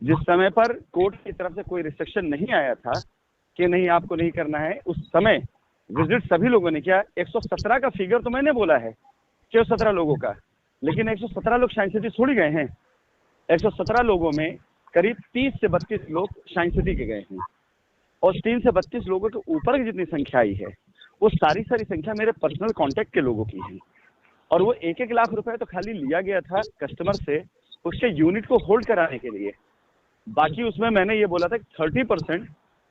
जिस समय पर कोर्ट की तरफ से कोई रिस्ट्रिक्शन नहीं आया था कि नहीं आपको नहीं करना है, उस समय विजिट सभी लोगों ने किया। 117 का फिगर तो मैंने बोला है, 117 लोगों का, लेकिन 117 लोग साइंस सिटी छोड़ गए हैं। 117 लोगों में करीब 30 से 32 लोग साइंस सिटी के गए हैं, और 3 से 32 लोगों के ऊपर की जितनी संख्या आई है वो सारी संख्या मेरे पर्सनल कांटेक्ट के लोगों की है। और वो 1-1 लाख रुपए तो खाली लिया गया था कस्टमर से उसके यूनिट को होल्ड कराने के लिए। बाकी उसमें मैंने ये बोला था कि 30%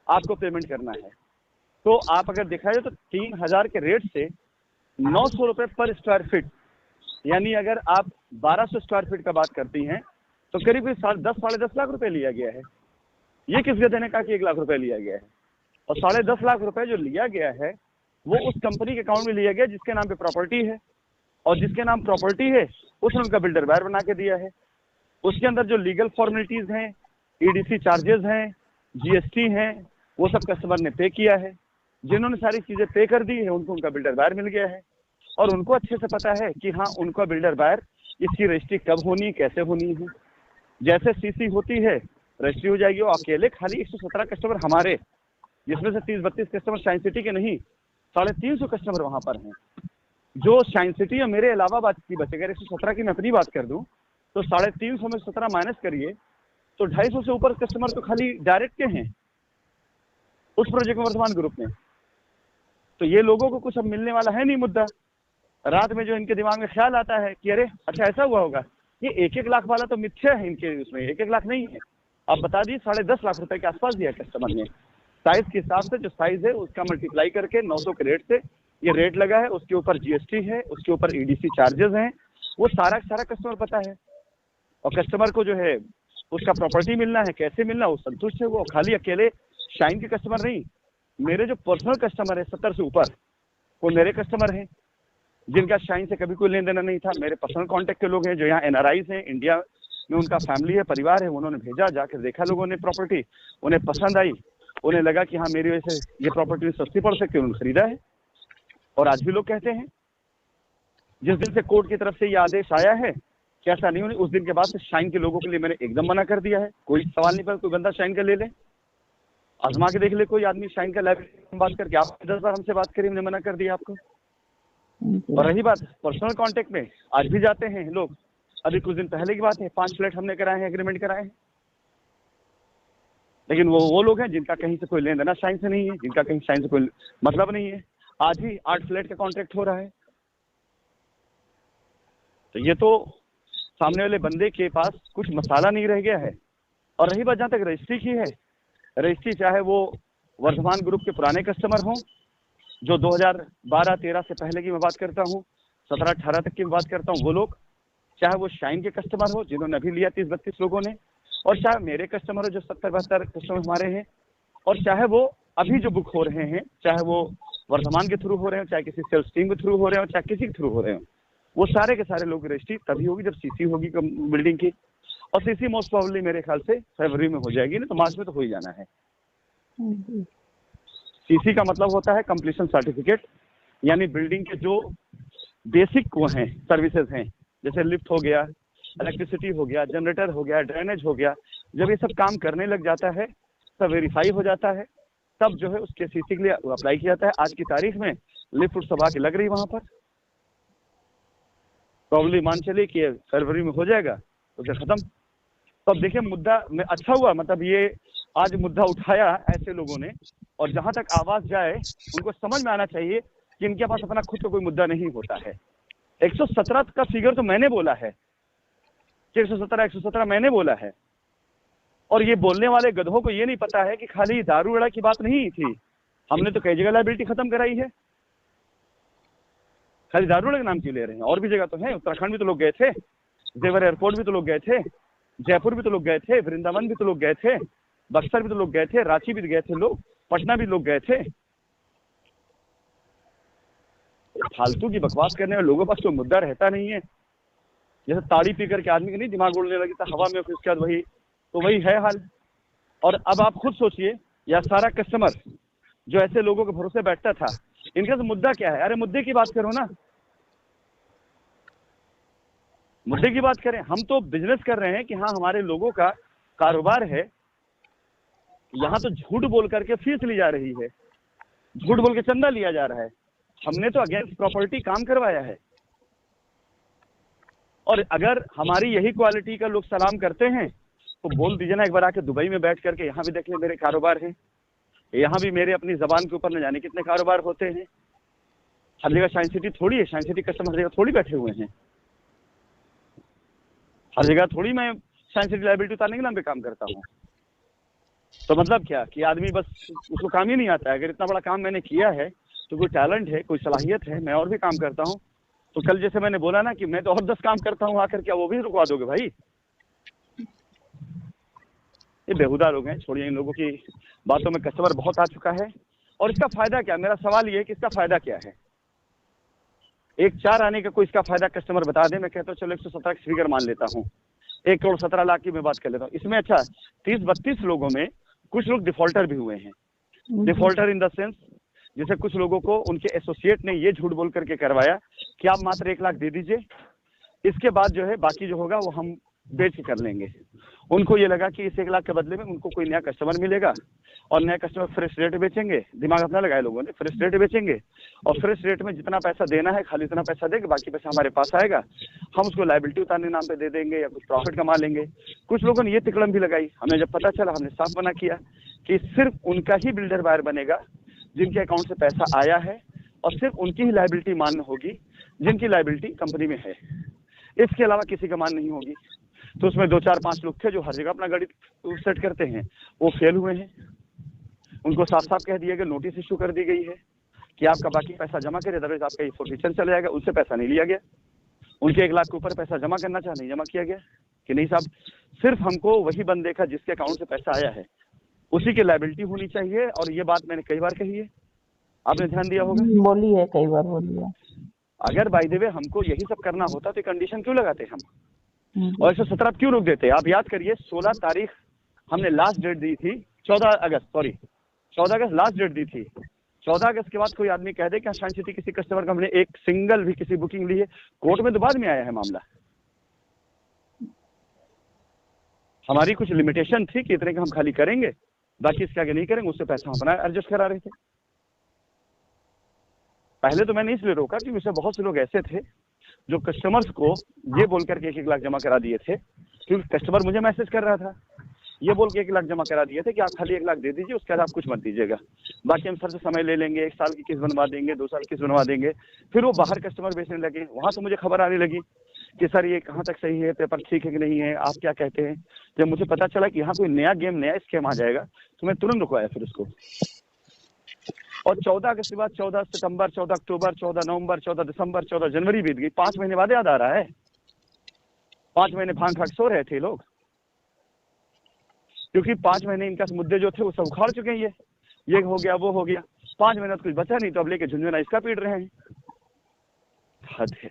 आपको पेमेंट करना है। तो आप अगर देखा जाए तो 3000 के रेट से 900 रुपए पर स्क्वायर फीट, यानी अगर आप 1200 स्क्वायर फीट का बात करती हैं तो करीब 10-10.5 लाख रुपए लिया गया है। ये किस गधे ने कहा कि 1 लाख रुपए लिया गया है? और 10.5 लाख रुपए जो लिया गया है वो उस कंपनी के अकाउंट में लिया गया जिसके नाम पे प्रॉपर्टी है, और जिसके नाम प्रॉपर्टी है उसने उनका बिल्डर वायर बना के दिया है। उसके अंदर जो लीगल फॉर्मेलिटीज हैं, ईडीसी चार्जेस हैं, जीएसटी हैं, वो सब कस्टमर ने पे किया है। जिन्होंने सारी चीजें पे कर दी है उनको उनका बिल्डर वायर मिल गया है, और उनको अच्छे से पता है कि हाँ उनका बिल्डर वायर, इसकी रजिस्ट्री कब होनी, कैसे होनी है। जैसे सीसी होती है रजिस्ट्री हो जाएगी। वो अकेले खाली 117 कस्टमर हमारे, जिसमें से 30-32 कस्टमर साइंस सिटी के नहीं, 350 कस्टमर वहां पर हैं जो साइंस सिटी और मेरे अलावा बात की बचे। अगर 117 की मैं अपनी बात कर दूं तो 350 में 17 माइनस करिए तो 250 से ऊपर कस्टमर तो खाली डायरेक्ट के हैं उस प्रोजेक्ट में वर्धमान ग्रुप में। तो ये लोगों को कुछ अब मिलने वाला है नहीं मुद्दा। रात में जो इनके दिमाग में ख्याल आता है कि अरे अच्छा ऐसा हुआ होगा, ये 1-1 लाख वाला तो मिथ्या है इनके, उसमें 1-1 लाख नहीं है। आप बता दिए 10.5 लाख रुपए के आसपास दिया कस्टमर ने। साइज के हिसाब से जो साइज है उसका मल्टीप्लाई करके 900 के रेट से ये रेट लगा है, उसके ऊपर जीएसटी है, उसके ऊपर ईडीसी चार्जेस हैं, वो सारा कस्टमर पता है। और कस्टमर को जो है उसका प्रॉपर्टी मिलना है, कैसे मिलना, वो संतुष्ट है। वो खाली अकेले शाइन के कस्टमर नहीं, मेरे जो पर्सनल कस्टमर है 70 से ऊपर, वो मेरे कस्टमर हैं जिनका शाइन से कभी कोई लेन देना नहीं था। मेरे पर्सनल कांटेक्ट के लोग हैं जो यहाँ एनआरआईज हैं, इंडिया में उनका फैमिली है, परिवार है, उन्होंने भेजा, जाकर देखा लोगों ने प्रॉपर्टी, उन्हें पसंद आई, उन्हें लगा कि हाँ मेरी वजह से ये प्रॉपर्टी सस्ती पड़ सकती है, उन्होंने खरीदा है। और आज भी लोग कहते हैं जिस दिन से कोर्ट की तरफ से ये आदेश आया है कि ऐसा नहीं होने, उस दिन के बाद से शाइन के लोगों के लिए मैंने एकदम मना कर दिया है। कोई सवाल नहीं पर कोई बंदा शाइन का ले ले, आजमा के देख ले कोई आदमी शाइन का लाइव बात करके। आप 10 बार हमसे बात करी, हमने मना कर दिया आपको। और रही बात पर्सनल कांटेक्ट में, आज भी जाते हैं लोग। अभी कुछ दिन पहले की बात है, 5 फ्लैट हमने कराए हैं, एग्रीमेंट कराए हैं, लेकिन वो लोग हैं जिनका कहीं से कोई लेन देना शाइन से नहीं है, जिनका कहीं शाइन से कोई मतलब नहीं है। आज ही 8 फ्लैट का कॉन्ट्रैक्ट हो रहा है। तो ये तो सामने वाले बंदे के पास कुछ मसाला नहीं रह गया है। और रही बात जहाँ तक रजिस्ट्री की है, रजिस्ट्री चाहे वो वर्धमान ग्रुप के पुराने कस्टमर हों जो 2012-13 से पहले की मैं बात करता हूँ, 17-18 तक की मैं बात करता हूँ, वो लोग, चाहे वो शाइन के कस्टमर हो जिन्होंने अभी लिया 30-32 लोगों ने, और चाहे मेरे कस्टमर हो जो 70-72 कस्टमर हमारे हैं, और चाहे वो अभी जो बुक हो रहे हैं, चाहे वो वर्धमान के थ्रू हो रहे हो, चाहे किसी सेल्स टीम के थ्रू हो रहे हो, चाहे किसी के थ्रू हो रहे हो, वो सारे के सारे लोग रजिस्ट्री तभी होगी जब सीसी होगी बिल्डिंग की। और सीसी मोस्ट प्रोबेबली मेरे ख्याल से फरवरी में हो जाएगी, ना तो मार्च में तो हो ही जाना है। सीसी का मतलब होता है कंप्लीशन सर्टिफिकेट, यानी बिल्डिंग के जो बेसिक वो हैं सर्विसेज हैं, जैसे लिफ्ट हो गया, इलेक्ट्रिसिटी हो गया, जनरेटर हो गया, ड्रेनेज हो गया, जब ये सब काम करने लग जाता है तब वेरीफाई हो जाता है, तब जो है उसके सीसी के लिए अप्लाई किया जाता है। आज की तारीख में लिफ्ट सब आके लग रही वहां पर, प्रॉब्लम मान चलिए कि फरवरी में हो जाएगा तो फिर खत्म। तो अब देखिए मुद्दा में अच्छा हुआ, मतलब ये आज मुद्दा उठाया ऐसे लोगों ने, और जहां तक आवाज जाए उनको समझ में आना चाहिए कि इनके पास अपना खुद का कोई मुद्दा नहीं होता है। 117 का फिगर तो मैंने बोला है, 117 मैंने बोला है। और ये बोलने वाले गधों को ये नहीं पता है कि खाली दारू अड़ा की बात नहीं थी, हमने तो कई जगह लायबिलिटी खत्म कराई है। खाली दारू अड़ा के नाम क्यों ले रहे हैं? और भी जगह तो है, उत्तराखंड भी तो लोग गए थे, जेवर एयरपोर्ट भी तो लोग गए थे, जयपुर भी तो लोग गए थे, वृंदावन भी तो लोग गए थे, बक्सर भी तो लोग गए थे, रांची भी गए थे लोग, पटना भी लोग गए थे। फालतू की बकवास करने वाले लोगों के पास कोई मुद्दा रहता नहीं है। जैसे ताड़ी पी करके आदमी का नहीं दिमाग उड़ने लगी था हवा में, फिर उसके बाद वही है हाल। और अब आप खुद सोचिए, या सारा कस्टमर जो ऐसे लोगों के भरोसे बैठता था, इनका तो मुद्दा क्या है? अरे मुद्दे की बात करो ना, मुद्दे की बात करें। हम तो बिजनेस कर रहे हैं कि हाँ हमारे लोगों का कारोबार है, यहाँ तो झूठ बोल करके फीस ली जा रही है, झूठ बोल के चंदा लिया जा रहा है। हमने तो अगेंस्ट प्रॉपर्टी काम करवाया है। और अगर हमारी यही क्वालिटी का लोग सलाम करते हैं तो बोल दीजिए ना, एक बार आके दुबई में बैठ करके यहाँ भी देख ले मेरे कारोबार हैं, यहाँ भी मेरे अपनी जबान के ऊपर न जाने कितने कारोबार होते हैं। हर जगह साइंस सिटी थोड़ी है, साइंस सिटी कस्टमर हर जगह थोड़ी बैठे हुए हैं, हर जगह थोड़ी मैं साइंस सिटी लाइबिलिटी उतारने के नाम पे काम करता हूँ। तो मतलब क्या कि आदमी बस उसको काम ही नहीं आता है। अगर इतना बड़ा काम मैंने किया है तो कोई टैलेंट है, कोई सलाहियत है, मैं और भी काम करता हूँ। तो कल जैसे मैंने बोला ना कि मैं तो और 10 काम करता हूँ, आकर क्या वो भी रुकवा दोगे भाई? ये बेहुदा लोग हैं, छोड़िए इन लोगों की बातों में। कस्टमर बहुत आ चुका है और इसका फायदा क्या? मेरा सवाल ये है कि इसका फायदा क्या है? 1-4 आने का कोई इसका फायदा कस्टमर बता दे, मैं कहता हूँ चलो 117 का फिगर मान लेता हूँ, 1 करोड़ 17 लाख की मैं बात कर लेता हूँ। इसमें अच्छा 30-32 लोगों में कुछ लोग डिफॉल्टर भी हुए हैं। डिफॉल्टर इन द सेंस, जैसे कुछ लोगों को उनके एसोसिएट ने ये झूठ बोल करके करवाया कि आप मात्र 1 लाख दे दीजिए, इसके बाद जो है बाकी जो होगा वो हम बेच के कर लेंगे। उनको ये लगा कि इस 1 लाख के बदले में उनको कोई नया कस्टमर मिलेगा और नया कस्टमर फ्रेश रेट बेचेंगे। दिमाग अपना लगाए लोगों ने, फ्रेश रेट बेचेंगे और फ्रेश रेट में जितना पैसा देना है खाली इतना पैसा देंगे, बाकी पैसा हमारे पास आएगा, हम उसको लायबिलिटी उतारने नाम पे दे देंगे या कुछ प्रॉफिट कमा लेंगे। कुछ लोगों ने ये तिकड़म भी लगाई। हमें जब पता चला हमने साफ मना किया कि सिर्फ उनका ही बिल्डर बायर बनेगा जिनके अकाउंट से पैसा आया है और सिर्फ उनकी ही लायबिलिटी मान्य होगी जिनकी लायबिलिटी कंपनी में है, इसके अलावा किसी का मान नहीं होगी। तो उसमें 2-4-5 लोग थे जो हर जगह अपना गाड़ी सेट करते हैं, वो फेल हुए हैं। उनको साफ साफ कह दिया गया, नोटिस इशू कर दी गई है कि आपका बाकी पैसा जमा करें, अदरवाइज आपका ये फॉरफिचर चला जाएगा। उनसे पैसा नहीं लिया गया, उनके 1 लाख के ऊपर पैसा जमा करना चाह नहीं जमा किया गया कि नहीं साहब, सिर्फ हमको वही बंद देखा जिसके अकाउंट से पैसा आया है, उसी की लायबिलिटी होनी चाहिए। और ये बात मैंने कई बार कही है, आपने ध्यान दिया होगा, बोली है, कई बार बोली है। अगर बाय द वे हमको यही सब करना होता तो कंडीशन क्यों लगाते हम, और 117 क्यों रोक देते? आप याद करिए 16 तारीख हमने लास्ट डेट दी थी, 14 अगस्त लास्ट डेट दी थी। 14 अगस्त के बाद कोई आदमी कह दे कि साइंस सिटी किसी कस्टमर का हमने एक सिंगल भी किसी बुकिंग ली है, कोर्ट में तो बाद में आया है मामला। हमारी कुछ लिमिटेशन थी कि इतने का हम खाली करेंगे, बाकी इसके आगे नहीं करेंगे, उससे पैसा हम अपना एडजस्ट करा रहे थे। पहले तो मैंने इसलिए रोका क्योंकि उससे बहुत से लोग ऐसे थे जो कस्टमर्स को ये बोल करके 1-1 लाख जमा करा दिए थे, क्योंकि कस्टमर मुझे मैसेज कर रहा था, ये बोल के 1 लाख जमा करा दिए थे कि आप खाली 1 लाख दे दीजिए, उसके बाद आप कुछ मत दीजिएगा, बाकी हम सर से समय ले लेंगे, 1 साल की किस्त बनवा देंगे, 2 साल की किस्त बनवा देंगे। फिर वो बाहर कस्टमर बेचने लगे, वहां से मुझे खबर आने लगी कि सर ये कहाँ तक सही है, पेपर ठीक है कि नहीं है, आप क्या कहते हैं। जब मुझे पता चला कि यहाँ कोई नया गेम, नया स्कीम आ जाएगा तो मैं तुरंत रुकवाया फिर उसको। और 14 अगस्त के बाद 14 सितंबर, 14 अक्टूबर, 14 नवंबर, 14 दिसंबर, 14 जनवरी बीत गई। 5 महीने बाद याद आ रहा है, 5 महीने भांग खा के सो रहे थे लोग, क्योंकि 5 महीने इनका मुद्दे जो थे वो सब उखाड़ चुके हैं। ये हो गया, वो हो गया, 5 महीने कुछ बचा नहीं, तो अब लेके झुंझुना इसका पीट रहे हैं। हद है।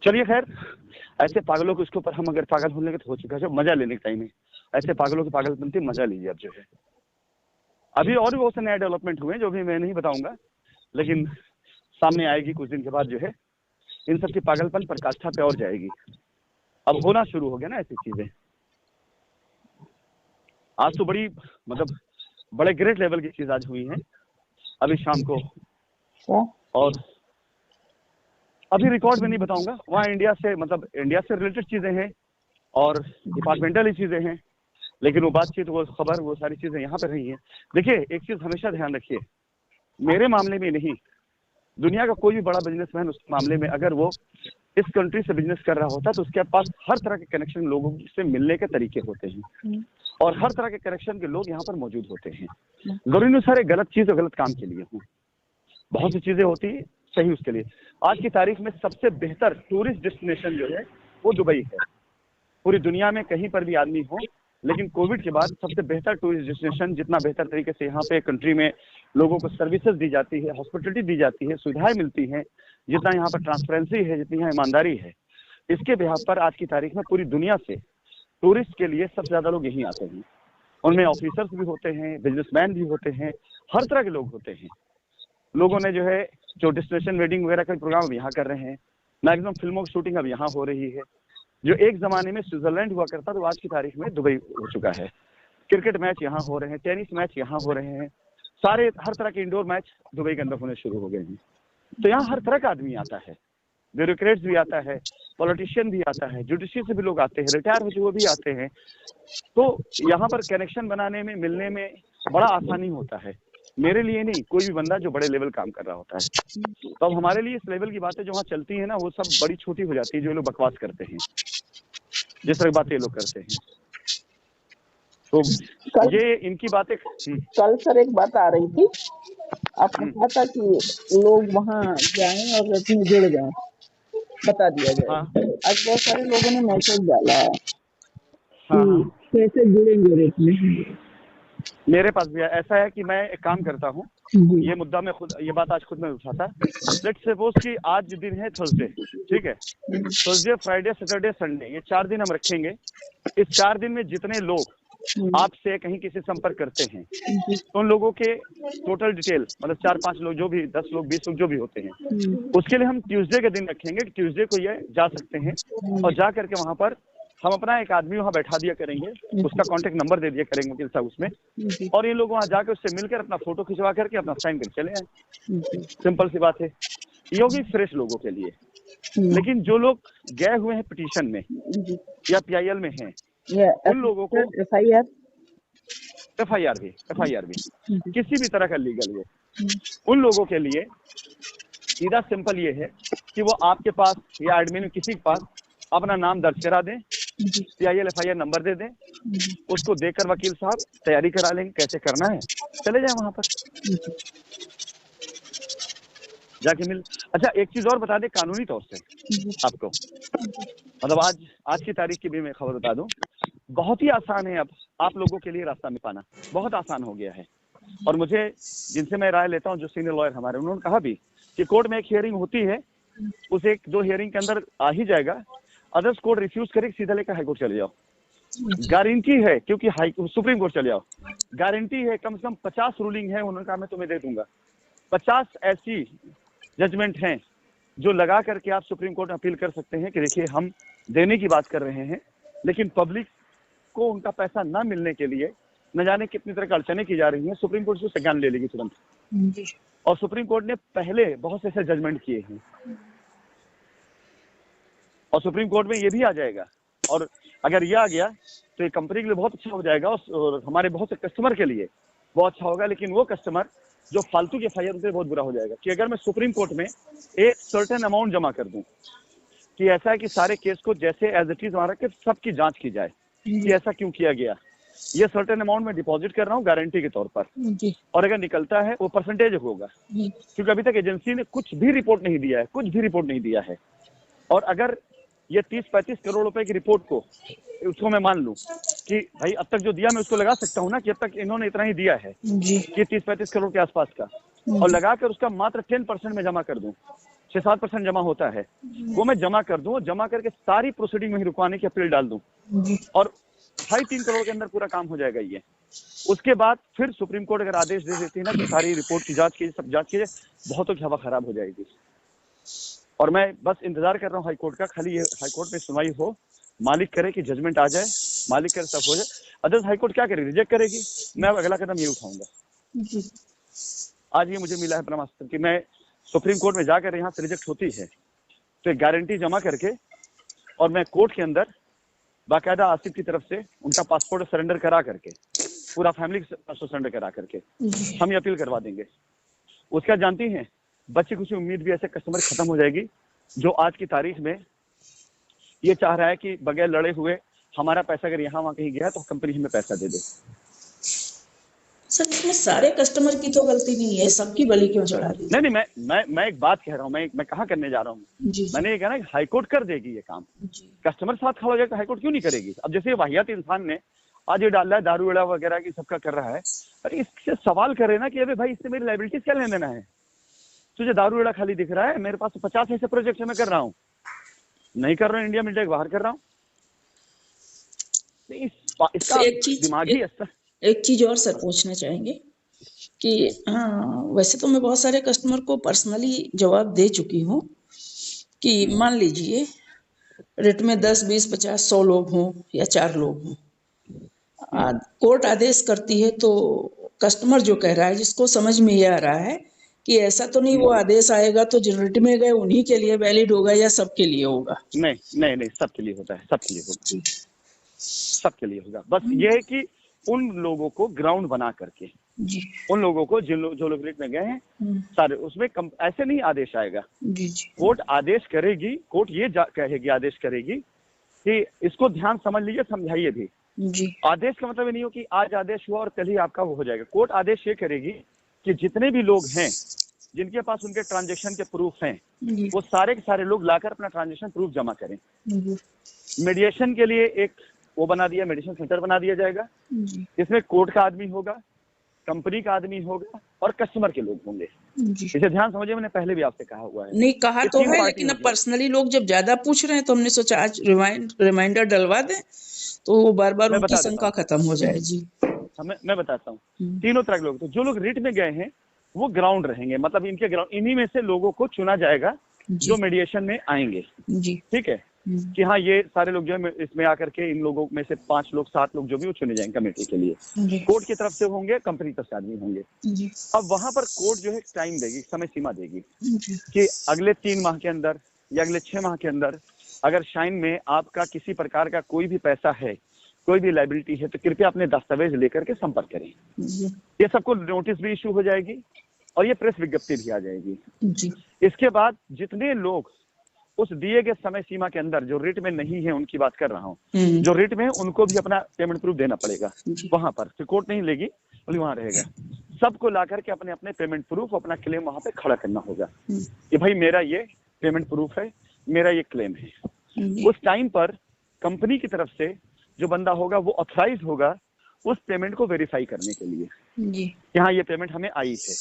चलिए खैर, ऐसे पागलों के उसके ऊपर हम अगर पागल होने के तो हो चुका है, मजा लेने के टाइम है। ऐसे पागलों की पागलपंती मजा लीजिए अब जो है। अभी और भी बहुत से नए डेवलपमेंट हुए जो भी मैं नहीं बताऊंगा, लेकिन सामने आएगी कुछ दिन के बाद जो है, इन सब की पागलपन पराकाष्ठा पे और जाएगी। अब होना शुरू हो गया ना ऐसी चीजें। आज तो बड़ी मतलब बड़े ग्रेट लेवल की चीज आज हुई है अभी शाम को, और अभी रिकॉर्ड में नहीं बताऊंगा, वहाँ इंडिया से मतलब इंडिया से रिलेटेड चीजें हैं और डिपार्टमेंटल ही चीजें हैं, लेकिन वो बातचीत, वो खबर, वो सारी चीजें यहाँ पे रही हैं। देखिए एक चीज हमेशा ध्यान रखिए, मेरे मामले में नहीं, दुनिया का कोई भी बड़ा बिजनेसमैन उस मामले में अगर वो इस कंट्री से बिजनेस कर रहा होता तो उसके पास हर तरह के कनेक्शन लोगों से मिलने के तरीके होते हैं और हर तरह के कनेक्शन के लोग यहाँ पर मौजूद होते हैं। जरूरी नहीं सारे गलत चीज और गलत काम के लिए हों, बहुत सी चीजें होती है सही उसके लिए। आज की तारीख में सबसे बेहतर टूरिस्ट डेस्टिनेशन जो है वो दुबई है। पूरी दुनिया में कहीं पर भी आदमी हो, लेकिन कोविड के बाद सबसे बेहतर टूरिस्ट डेस्टिनेशन, जितना बेहतर तरीके से यहाँ पे कंट्री में लोगों को सर्विसेज दी जाती है, हॉस्पिटलिटी दी जाती है, सुविधाएं मिलती हैं, जितना यहाँ पर ट्रांसपेरेंसी है, जितनी यहाँ ईमानदारी है, इसके बिहाफ पर आज की तारीख में पूरी दुनिया से टूरिस्ट के लिए सबसे ज्यादा लोग यहीं आते हैं। उनमें ऑफिसर्स भी होते हैं, बिजनेसमैन भी होते हैं, हर तरह के लोग होते हैं। लोगों ने जो है जो डेस्टिनेशन वेडिंग वगैरह का प्रोग्राम अब यहाँ कर रहे हैं, मैक्सिमम फिल्मों की शूटिंग अब यहाँ हो रही है। जो एक जमाने में स्विट्जरलैंड हुआ करता तो आज की तारीख में दुबई हो चुका है। क्रिकेट मैच यहाँ हो रहे हैं, टेनिस मैच यहाँ हो रहे हैं, सारे हर तरह के इंडोर मैच दुबई के अंदर होने शुरू हो गए हैं। तो यहाँ हर तरह का आदमी आता है, ब्यूरोक्रेट्स भी आता है, पॉलिटिशियन भी आता है, जुडिशरी से भी लोग आते हैं, रिटायर हो चुके वो भी आते हैं। तो यहाँ पर कनेक्शन बनाने में, मिलने में बड़ा आसानी होता है। मेरे लिए नहीं, कोई भी बंदा जो बड़े लेवल काम कर रहा होता है। तो अब हमारे लिए इस लेवल की बातें जो वहाँ चलती है ना, वो सब बड़ी छोटी हो जाती है, जो लोग बकवास करते हैं, जिस तरह की बातें ये लोग करते हैं। तो ये इनकी बातें। कल सर एक बात आ रही थी, आपने कहा था कि लोग वहाँ जाएं और इसमें जुड़ जाएं, बता दिया जाए। हाँ। आज बहुत सारे लोगों ने मैसेज डाला है हाँ, कि कैसे जुड़ेंगे रेट में। मेरे पास भी ऐसा है कि मैं एक काम करता हूँ, ये मुद्दा मैं खुद, ये बात आज खुद में उठाता। लेट्स सपोज कि आज दिन है थर्सडे, ठीक है, थर्सडे, फ्राइडे, सैटरडे, संडे, ये 4 दिन हम रखेंगे। इस 4 दिन में जितने लोग आपसे कहीं किसी संपर्क करते हैं, तो उन लोगों के टोटल डिटेल, मतलब 4-5 लोग, जो भी 10 लोग 20 लोग जो भी होते हैं, उसके लिए हम ट्यूसडे के दिन रखेंगे। ट्यूसडे को ये जा सकते हैं और जा करके वहां पर हम अपना एक आदमी वहां बैठा दिया करेंगे, उसका कांटेक्ट नंबर दे दिया करेंगे वकील साहब उसमें, और ये लोग वहां जाकर उससे मिलकर अपना फोटो खिंचवा करके अपना साइन करके चले आए। सिंपल सी बात है। ये होगी फ्रेश लोगों के लिए। लेकिन जो लोग गए हुए हैं पिटीशन में या PIL में हैं, उन लोगों को FIR भी किसी भी तरह का लीगल है, उन लोगों के लिए सीधा सिंपल ये है कि वो आपके पास या एडमिन किसी के पास अपना नाम दर्ज करा दें, PIL FIR नंबर दे दें, उसको देकर वकील साहब तैयारी करा लेंगे, कैसे करना है, चले जाए वहां पर जाके मिल। अच्छा, एक चीज और बता दे कानूनी तौर से आपको, मतलब आज की तारीख की भी मैं खबर बता दूं, बहुत ही आसान है अब आप लोगों के लिए रास्ता में पाना, बहुत आसान हो गया है। और मुझे जिनसे मैं राय लेता हूं, जो सीनियर लॉयर हमारे, उन्होंने कहा भी कि कोर्ट में एक हियरिंग होती है, उस 1-2 हियरिंग के अंदर आ ही जाएगा। अदर्स कोर्ट रिफ्यूज करे, सीधा लेकर हाईकोर्ट चले जाओ, गारंटी है, क्योंकि सुप्रीम कोर्ट चले जाओ, गारंटी है कम से कम 50 रूलिंग है, उन्होंने कहा मैं तुम्हें दे दूंगा। 50 ऐसी जजमेंट हैं जो लगा करके आप सुप्रीम कोर्ट में अपील कर सकते हैं कि देखिए हम देने की बात कर रहे हैं, लेकिन पब्लिक को उनका पैसा ना मिलने के लिए न जाने कितनी तरह की अड़चने की जा रही हैं, सुप्रीम कोर्ट से संज्ञान ले लेगी तुरंत। और सुप्रीम कोर्ट ने पहले बहुत से ऐसे जजमेंट किए हैं, और सुप्रीम कोर्ट में ये भी आ जाएगा। और अगर ये आ गया तो ये कंपनी के लिए बहुत अच्छा हो जाएगा और हमारे बहुत से कस्टमर के लिए बहुत अच्छा होगा। लेकिन वो कस्टमर जो फालतू के FIR, उनसे बहुत बुरा हो जाएगा कि अगर मैं सुप्रीम कोर्ट में एक सर्टेन अमाउंट जमा कर दूं कि ऐसा है कि सारे केस को जैसे एज इट इज वहां रख के सबकी जांच की जाए कि ऐसा क्यों किया गया, ये सर्टेन अमाउंट में डिपॉजिट कर रहा हूँ गारंटी के तौर पर, और अगर निकलता है वो परसेंटेज होगा, क्योंकि अभी तक एजेंसी ने कुछ भी रिपोर्ट नहीं दिया है। और अगर ये 30-35 करोड़ रुपए की रिपोर्ट को, उसको मैं मान लूं कि भाई अब तक जो दिया मैं उसको लगा सकता हूँ ना कि अब तक इन्होंने इतना ही दिया है कि 30-35 करोड़ के आसपास का, और लगाकर उसका मात्र 10% में जमा कर दूं, 6-7% जमा होता है, वो मैं जमा कर दूं, जमा करके सारी प्रोसीडिंग में रुकवाने की अपील डाल दूं, और 2.5-3 करोड़ के अंदर पूरा काम हो जाएगा ये। उसके बाद फिर सुप्रीम कोर्ट अगर आदेश दे देती है ना कि सारी रिपोर्ट की जांच कीजिए, सब जांच कीजिए, बहुतों की हवा खराब हो जाएगी। और मैं बस इंतजार कर रहा हूँ हाईकोर्ट का, खाली ये हाईकोर्ट में सुनवाई हो, मालिक करे कि जजमेंट आ जाए, मालिक करे सब हो जाए। अदर्स हाईकोर्ट क्या करेगी, रिजेक्ट करेगी, मैं अगला कदम ये उठाऊंगा। आज ये मुझे मिला है ब्रह्मास्त्र कि मैं सुप्रीम कोर्ट में जाकर यहाँ से रिजेक्ट होती है तो एक गारंटी जमा करके, और मैं कोर्ट के अंदर बाकायदा आसिफ की तरफ से उनका पासपोर्ट सरेंडर करा करके, पूरा फैमिली सरेंडर करा करके हम ये अपील करवा देंगे। उसका जानती हैं, बच्ची खुशी उम्मीद भी ऐसे कस्टमर खत्म हो जाएगी जो आज की तारीख में ये चाह रहा है कि बगैर लड़े हुए हमारा पैसा अगर यहाँ वहाँ कहीं गया तो कंपनी हमें पैसा दे दे। सर इसमें सारे कस्टमर की तो गलती नहीं है, सबकी बलि क्यों चढ़ा दी? नहीं, मैं एक बात कह रहा हूँ, मैं कहाँ करने जा रहा हूँ, मैंने ये कहा ना हाईकोर्ट कर देगी ये काम, कस्टमर साथ खड़ा हो जाएगा, हाईकोर्ट क्यों नहीं करेगी? अब जैसे वाहियात इंसान ने आज ये डाल रहा है दारू वेड़ा वगैरह की सबका कर रहा है, अरे इससे सवाल करे ना कि अरे भाई इससे मेरी लाइबिलिटीज क्या लेना है, तुझे दारू वेड़ा खाली दिख रहा है, मेरे पास 50 ऐसे प्रोजेक्ट मैं कर रहा हूँ, नहीं कर रहा हूँ इंडिया में बाहर कर रहा हूँ। एक चीज और सर पूछना चाहेंगे कि हाँ, वैसे तो मैं बहुत सारे कस्टमर को पर्सनली जवाब दे चुकी हूँ कि मान लीजिए रिट में 10, 20, 50, 100 लोग हों या 4 लोग हों, कोर्ट आदेश करती है तो कस्टमर जो कह रहा है, जिसको समझ में ये आ रहा है कि ऐसा तो नहीं वो आदेश आएगा तो जो रिट में गए उन्हीं के लिए वैलिड होगा या सबके लिए होगा? नहीं नहीं नहीं, सबके लिए होता है, सबके लिए होगा, सबके लिए होगा। बस ये है कि उन लोगों को ग्राउंड बना करके, जी उन लोगों को जो लोग रिट में गए हैं सारे, उसमें ऐसे नहीं आदेश आएगा। जी जी कोर्ट आदेश करेगी, कोर्ट ये कहेगी, आदेश करेगी कि इसको ध्यान समझ लीजिए, समझाइए भी। जी आदेश का मतलब ये नहीं हो कि आज आदेश हुआ और कल ही आपका वो हो जाएगा। कोर्ट आदेश ये करेगी कि जितने भी लोग हैं जिनके पास उनके ट्रांजैक्शन के प्रूफ हैं, जी वो सारे के सारे लोग लाकर अपना ट्रांजैक्शन प्रूफ जमा करें। जी मीडिएशन के लिए एक वो बना दिया, मेडिसिन सेंटर बना दिया जाएगा। जी इसमें कोर्ट का आदमी होगा, कंपनी का आदमी होगा और कस्टमर के लोग होंगे। जी इसे ध्यान समझिए, मैंने पहले भी आपसे कहा हुआ है। नहीं कहा ये तो 3 है, पार्टी लेकिन अब होगी। पर्सनली लोग जब ज्यादा पूछ रहे हैं तो हमने सोचा आज रिमाइंडर डलवा दें तो वो बार बार मैं उनकी बता देता शंका हूँ, खत्म हो जाए। जी मैं बताता हूँ। तीनों तरह के लोग, तो जो लोग रिट में गए हैं वो ग्राउंड रहेंगे, मतलब इनके ग्राउंड, इन्हीं में से लोगों को चुना जाएगा जो मीडिएशन में आएंगे। जी ठीक है कि हाँ, ये सारे लोग जो है इसमें आकर के, इन लोगों में से 5 लोग 7 लोग जो भी वो चुने जाएंगे कमेटी के लिए। जी कोर्ट की तरफ से होंगे, कंपनी तरफ से आदमी होंगे। जी अब वहां पर कोर्ट जो है टाइम देगी, समय सीमा देगी जी कि अगले 3 माह के अंदर या अगले 6 माह के अंदर अगर शाइन में आपका किसी प्रकार का कोई भी पैसा है, कोई भी लाइबिलिटी है, तो कृपया अपने दस्तावेज लेकर के संपर्क करें। जी ये सबको नोटिस भी इशू हो जाएगी और ये प्रेस विज्ञप्ति भी आ जाएगी। जी इसके बाद जितने लोग उस दिए गए समय सीमा के अंदर, जो रिट में नहीं है उनकी बात कर रहा हूँ, जो रिट में है उनको भी अपना पेमेंट प्रूफ देना पड़ेगा। वहां पर फिर कोर्ट नहीं लेगी, बोली वहां रहेगा। सबको ला करके अपने अपने पेमेंट प्रूफ, अपना क्लेम वहां पे खड़ा करना होगा कि भाई मेरा ये पेमेंट प्रूफ है, मेरा ये क्लेम है। उस टाइम पर कंपनी की तरफ से जो बंदा होगा वो ऑथराइज होगा उस पेमेंट को वेरीफाई करने के लिए जी कि हाँ ये पेमेंट हमें आई है,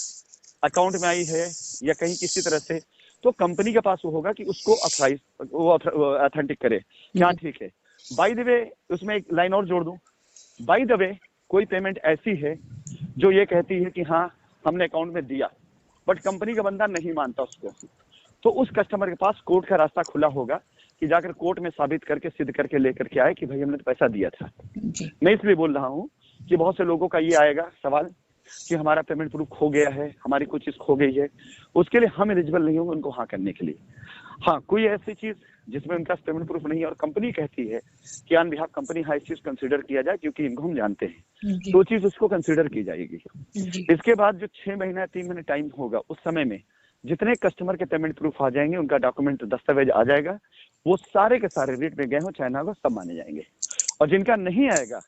अकाउंट में आई है या कहीं किसी तरह से, तो कंपनी के पास वो होगा कि उसको ऑथराइज, वो ऑथेंटिक करे कि हाँ ठीक है। बाय द वे उसमें एक लाइन और जोड़ दूं, बाय द वे कोई पेमेंट ऐसी है जो ये कहती है कि हाँ हमने अकाउंट में दिया, बट कंपनी का बंदा नहीं मानता उसको, तो उस कस्टमर के पास कोर्ट का रास्ता खुला होगा कि जाकर कोर्ट में साबित करके, सिद्ध करके लेकर के आए कि भाई हमने तो पैसा दिया था। मैं इसलिए बोल रहा हूँ कि बहुत से लोगों का ये आएगा सवाल कि हमारा पेमेंट प्रूफ खो गया है, हमारी कुछ चीज खो गई है, उसके लिए हम एलिजिबल नहीं होंगे उनको हाँ करने के लिए। हाँ, कोई ऐसी चीज जिसमें उनका पेमेंट प्रूफ नहीं है और कंपनी कहती है कि ऑन बिहाफ कंपनी हाँ इस चीज कंसिडर किया जाए क्योंकि इनको हम जानते हैं, तो चीज उसको कंसिडर की जाएगी। इसके बाद जो 6 महीना 3 महीने टाइम होगा, उस समय में जितने कस्टमर के पेमेंट प्रूफ आ जाएंगे, उनका डॉक्यूमेंट दस्तावेज आ जाएगा, वो सारे के सारे रेट में गए हो चाहे ना हो सब माने जाएंगे। और जिनका नहीं आएगा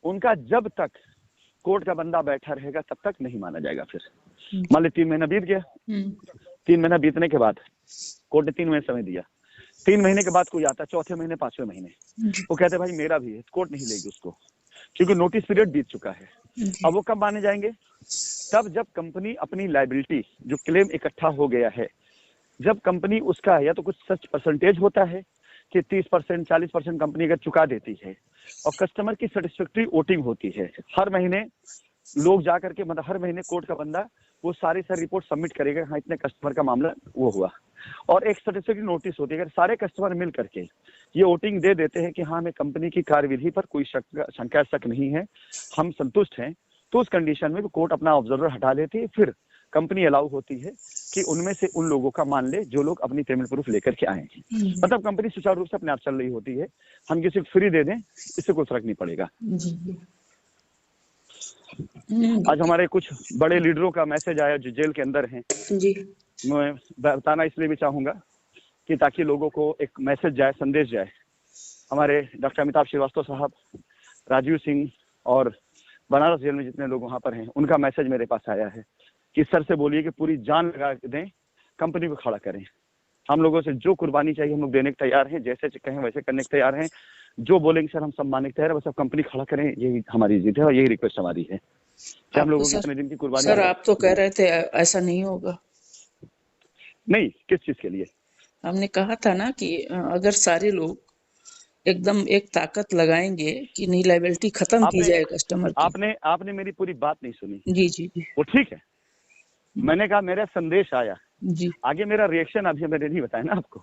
उनका जब तक कोर्ट का बंदा बैठा रहेगा तब तक नहीं माना जाएगा। फिर मान ली 3 महीना बीत गया, 3 महीना बीतने के बाद कोर्ट ने 3 महीने समय दिया, 3 महीने के बाद कोई आता है 4थे महीने 5वें महीने, वो कहते भाई मेरा भी है, कोर्ट नहीं लेगी उसको क्योंकि नोटिस पीरियड बीत चुका है। अब वो कब माने जाएंगे? तब जब कंपनी अपनी लाइबिलिटी, जो क्लेम इकट्ठा हो गया है, जब कंपनी उसका या तो कुछ सच परसेंटेज होता है कि 30%, 40% कंपनी अगर चुका देती है और कस्टमर की सेटिस्फैक्ट्री वोटिंग होती है, हर महीने लोग जा करके, मतलब हर महीने कोर्ट का बंदा वो सारी रिपोर्ट सबमिट करेगा, हाँ इतने कस्टमर का मामला वो हुआ, और एक सर्टिफिकेट नोटिस होती है। अगर सारे कस्टमर मिल करके ये वोटिंग दे देते हैं कि हाँ हमें कंपनी की कार्यविधि पर कोई शंका शक नहीं है, हम संतुष्ट हैं, तो उस कंडीशन में कोर्ट अपना ऑब्जर्वर हटा लेती है। फिर कंपनी अलाउ होती है कि उनमें से उन लोगों का मान ले जो लोग अपनी पेमेंट प्रूफ लेकर के आए हैं। मतलब कंपनी सुचारू रूप से अपने आप चल रही होती है। हम किसी को फ्री दे दें इससे कोई फर्क नहीं पड़ेगा। आज हमारे कुछ बड़े लीडरों का मैसेज आया जो जेल के अंदर हैं, मैं बताना इसलिए भी चाहूंगा कि ताकि लोगों को एक मैसेज जाए, संदेश जाए। हमारे डॉक्टर अमिताभ श्रीवास्तव साहब, राजीव सिंह और बनारस जेल में जितने लोग वहां पर हैं, उनका मैसेज मेरे पास आया है कि सर से बोलिए कि पूरी जान लगा दें, कंपनी को खड़ा करें। हम लोगों से जो कुर्बानी चाहिए हम लोग देने के तैयार हैं, जैसे कहें वैसे करने के तैयार हैं, जो बोलेंगे सर हम सब मानने के तैयार है, बस अब कंपनी खड़ा करें, यही हमारी जिद है और यही रिक्वेस्ट हमारी है कि हम लोगों की इतने दिन की कुर्बानी। सर आप तो कह रहे थे ऐसा नहीं होगा। नहीं, किस चीज के लिए? हमने कहा था ना कि अगर सारे लोग एकदम एक ताकत लगाएंगे कि नहीं लायबिलिटी खत्म की जाए कस्टमर की। आपने मेरी पूरी बात नहीं सुनी। जी जी जी, वो ठीक है, मैंने कहा मेरा संदेश आया जी आगे मेरा रिएक्शन अभी मैंने नहीं बताया ना आपको।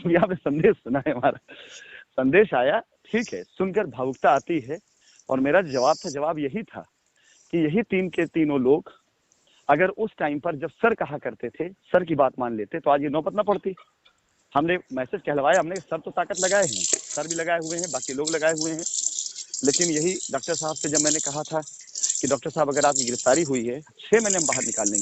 तो यहाँ पे संदेश सुना है, हमारा संदेश आया, ठीक है, सुनकर भावुकता आती है। और मेरा जवाब यही था कि यही तीन के तीनों लोग अगर उस टाइम पर जब सर कहा करते थे, सर की बात मान लेते, तो आज ये नौबत ना पड़ती। हमने मैसेज कहलवाया, हमने सर तो ताकत लगाए हैं, सर भी लगाए हुए हैं, बाकी लोग लगाए हुए हैं, लेकिन यही डॉक्टर साहब से जब मैंने कहा था कि डॉक्टर साहब अगर आपकी गिरफ्तारी हुई है 6 महीने हम बाहर निकाल लेंगे।